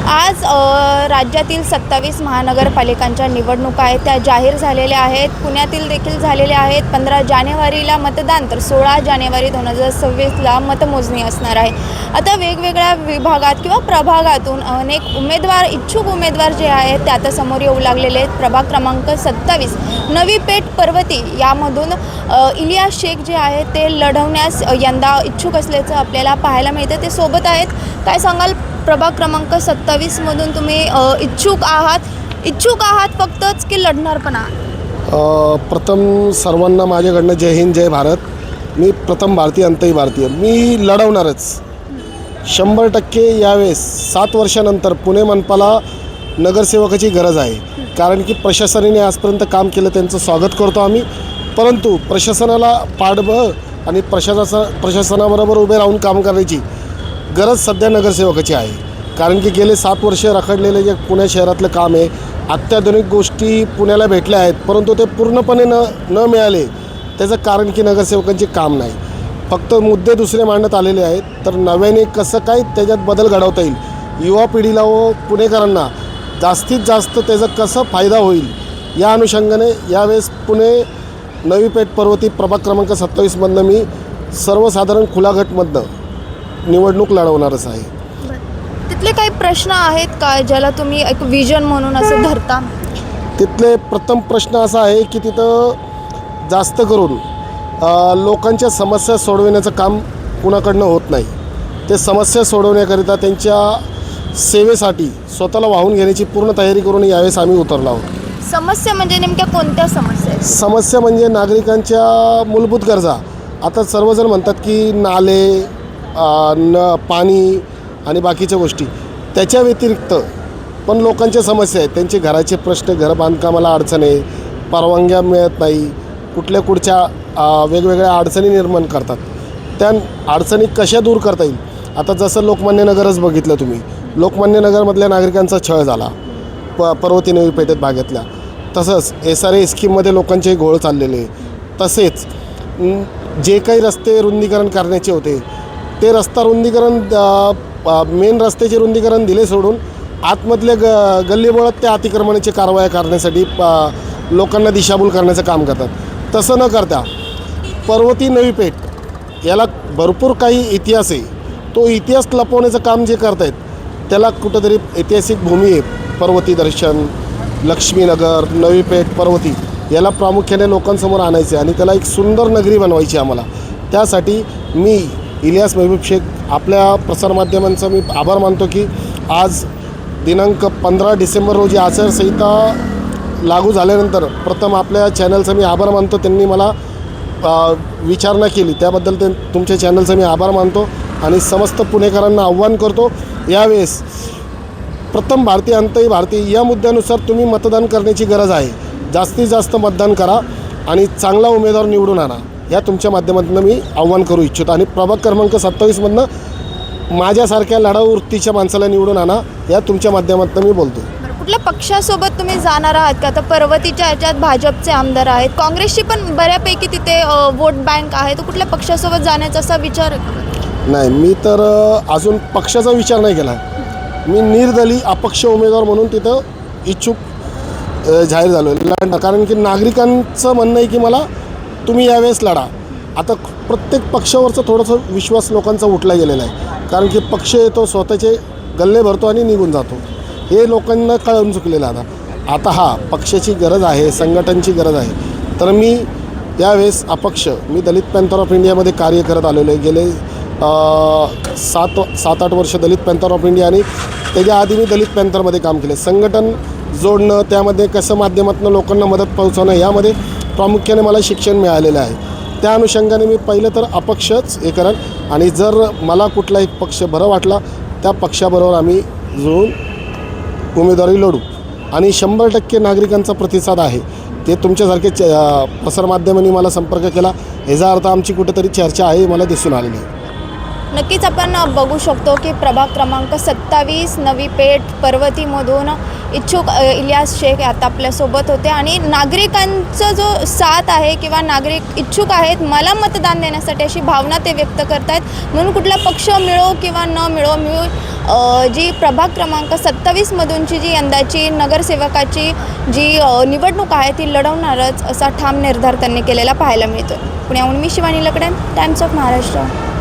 आज राज्यातील 27 महानगरपालिकांच्या निवडणुका आहेत त्या जाहीर झालेल्या आहेत. पुण्यातील देखील झालेल्या आहेत. 15 जानेवारीला मतदान तर 16 जानेवारी 2026ला मतमोजणी असणार आहे. आता वेगवेगळ्या विभागात किंवा प्रभागातून अनेक उमेदवार इच्छुक उमेदवार जे आहेत ते आता समोर येऊ लागलेले आहेत. प्रभाग क्रमांक 27 नवी पेठ पर्वती यामधून इलियास शेख जे आहेत ते लढवण्यास यंदा इच्छुक असल्याचं आपल्याला पाहायला मिळतं. ते सोबत आहेत. काय सांगाल, प्रभाग क्रमांक 27 मधून तुम्ही इच्छुक आहात फक्तच की लढणार पण आहात? प्रथम सर्वांना माझ्याकडनं जय हिंद जय भारत. मी प्रथम भारतीय अंतही भारतीय. मी लढवणारच 100%. यावेळेस 7 वर्षानंतर पुणे मनपाला नगरसेवकाची गरज आहे. कारण की प्रशासनाने आजपर्यंत काम केलं, त्यांचं स्वागत करतो आम्ही. परंतु प्रशासनाला पाठबळ आणि प्रशासनाबरोबर उभे राहून काम करण्याची गरज सध्या नगरसेवकाची आहे. कारण की गेले 7 वर्ष रखडलेले जे पुणे शहरातलं काम आहे, अत्याधुनिक गोष्टी पुण्याला भेटल्या आहेत, परंतु ते पूर्णपणे न मिळाले. त्याचं कारण की नगरसेवकांचे काम नाही, फक्त मुद्दे दुसरे मांडण्यात आलेले आहेत. तर नव्याने कसं काय त्याच्यात बदल घडवता येईल, युवा पिढीला व पुणेकरांना जास्तीत जास्त त्याचा कसा फायदा होईल, या अनुषंगाने यावेळेस पुणे नवी पेठ पर्वती प्रभाग क्रमांक 27मधनं मी सर्वसाधारण खुला गटमधनं निवडणूक लढवणारच आहे. तिथले काही प्रश्न आहेत का ज्याला तुम्ही एक विजन म्हणून असं धरता? तिथले प्रथम प्रश्न असा आहे की तिथं जास्त करून लोकांच्या समस्या सोडविण्याचं काम कुणाकडनं होत नाही. ते समस्या सोडवण्याकरिता त्यांच्या सेवेसाठी स्वतःला वाहून घेण्याची पूर्ण तयारी करून यावेळेस आम्ही उतरलो आहोत. समस्या म्हणजे नेमक्या कोणत्या समस्या आहेत? समस्या म्हणजे नागरिकांच्या मूलभूत गरजा. आता सर्वजण म्हणतात की नाले, पाणी आणि बाकीच्या गोष्टी, त्याच्या व्यतिरिक्त पण लोकांच्या समस्या आहेत. त्यांचे घराचे प्रश्न, घर बांधकामाला अडचण आहे, परवानग्या मिळत नाही, कुठच्या वेगवेगळ्या अडचणी निर्माण करतात. त्या अडचणी कशा दूर करता येईल? आता जसं लोकमान्य नगरच बघितलं तुम्ही, लोकमान्य नगरमधल्या नागरिकांचा छळ झाला पर्वती नवी पेठेत भागातल्या. तसंच SRA स्कीममध्ये लोकांचे घोळ चाललेले. तसेच जे काही रस्ते रुंदीकरण करण्याचे होते ते रस्ता रुंदीकरण, मेन रस्त्याचे रुंदीकरण दिले सोडून आतमधले गल्लीबोळात त्या अतिक्रमणाची कारवाया करण्यासाठी लोकांना दिशाभूल करण्याचं काम करतात. तसं न करता पर्वती नवी पेठ याला भरपूर काही इतिहास आहे. तो इतिहास लपवण्याचं काम जे करत आहेत त्याला कुठंतरी ऐतिहासिक भूमी आहे, पर्वती दर्शन, लक्ष्मीनगर, नवी पेठ, पर्वती याला प्रामुख्याने लोकांसमोर आणायचे आणि त्याला एक सुंदर नगरी बनवायची आम्हाला. त्यासाठी मी इलियास महबूब शेख आपल्या प्रसारमाध्यमांचा मी आभार मानतो की आज दिनांक 15 डिसेंबर रोजी आचारसंहिता लागू झाल्यानंतर प्रथम आपल्या चॅनलचा मी आभार मानतो. त्यांनी मला विचारणा केली त्याबद्दल तुमच्या चॅनलचा मी आभार मानतो आणि समस्त पुणेकरांना आव्हान करतो, यावेळेस प्रथम भारतीय अंतही भारतीय या मुद्द्यानुसार तुम्ही मतदान करण्याची गरज आहे. जास्तीत जास्त मतदान करा आणि चांगला उमेदवार निवडून आणा, या तुमच्या माध्यमातून मी आव्हान करू इच्छितो. आणि प्रभाग क्रमांक 27मधनं माझ्यासारख्या लढाऊ वृत्तीच्या माणसाला निवडून आणा, या तुमच्या माध्यमातून मी बोलतो. कुठल्या पक्षासोबत तुम्ही जाणार आहात का? आता पर्वतीच्या ह्याच्यात भाजपचे आमदार आहेत, काँग्रेसची पण बऱ्यापैकी तिथे वोट बँक आहे, तर कुठल्या पक्षासोबत जाण्याचा असा विचार? नाही, मी तर अजून पक्षाचा विचार नाही केला. मी निर्दलीय अपक्ष उमेदवार म्हणून तिथं इच्छुक जाहीर झालो आहे. कारण की नागरिकांचं म्हणणं आहे की मला तुम्ही यावेळेस लढा. आता प्रत्येक पक्षावरचं थोडंसं विश्वास लोकांचा उठला गेलेला आहे. कारण की पक्ष येतो, स्वतःचे गल्ले भरतो आणि निघून जातो, हे लोकांना कळून चुकलेलं आहे. आता पक्षाची गरज आहे, संघटनाची गरज आहे. तर मी यावेळेस अपक्ष, मी दलित पॅन्थर ऑफ इंडियामध्ये कार्य करत आलेलो आहे. गेले 7-8 वर्ष दलित पॅन्थर ऑफ इंडिया आणि त्याच्या आधी मी दलित पॅन्थरमध्ये काम केले. संघटन जोडणं, त्यामध्ये कसं माध्यमातून लोकांना मदत पोहोचवणं, यामध्ये प्रामुख्याने मला शिक्षण मिळालेलं आहे. त्या अनुषंगाने मी पहिलं तर अपक्षच हे करेन आणि जर मला कुठलाही पक्ष बरं वाटला त्या पक्षाबरोबर आम्ही जुळून उमेदवारी लढू. आणि 100% नागरिकांचा प्रतिसाद आहे. ते तुमच्यासारखे प्रसारमाध्यमांनी मला संपर्क केला, ह्याचा अर्थ आमची कुठेतरी चर्चा आहे, मला दिसून आलेली आहे. नक्कीच आपण बघू शकतो की प्रभाग क्रमांक 27 नवी पेठ पर्वतीमधून इच्छुक इलियास शेख आता आपल्यासोबत होते आणि नागरिकांचा जो साथ आहे किंवा नागरिक इच्छुक आहेत मला मतदान देण्यासाठी अशी भावना ते व्यक्त करत आहेत. म्हणून कुठला पक्ष मिळो किंवा न मिळो, जी प्रभाग क्रमांक 27मधूनची जी यंदाची नगरसेवकाची जी निवडणूक आहे ती लढवणारच असा ठाम निर्धार त्यांनी केलेला पाहायला मिळतो. पुण्याहून मी शिवानी लकडे, टाइम्स ऑफ महाराष्ट्र.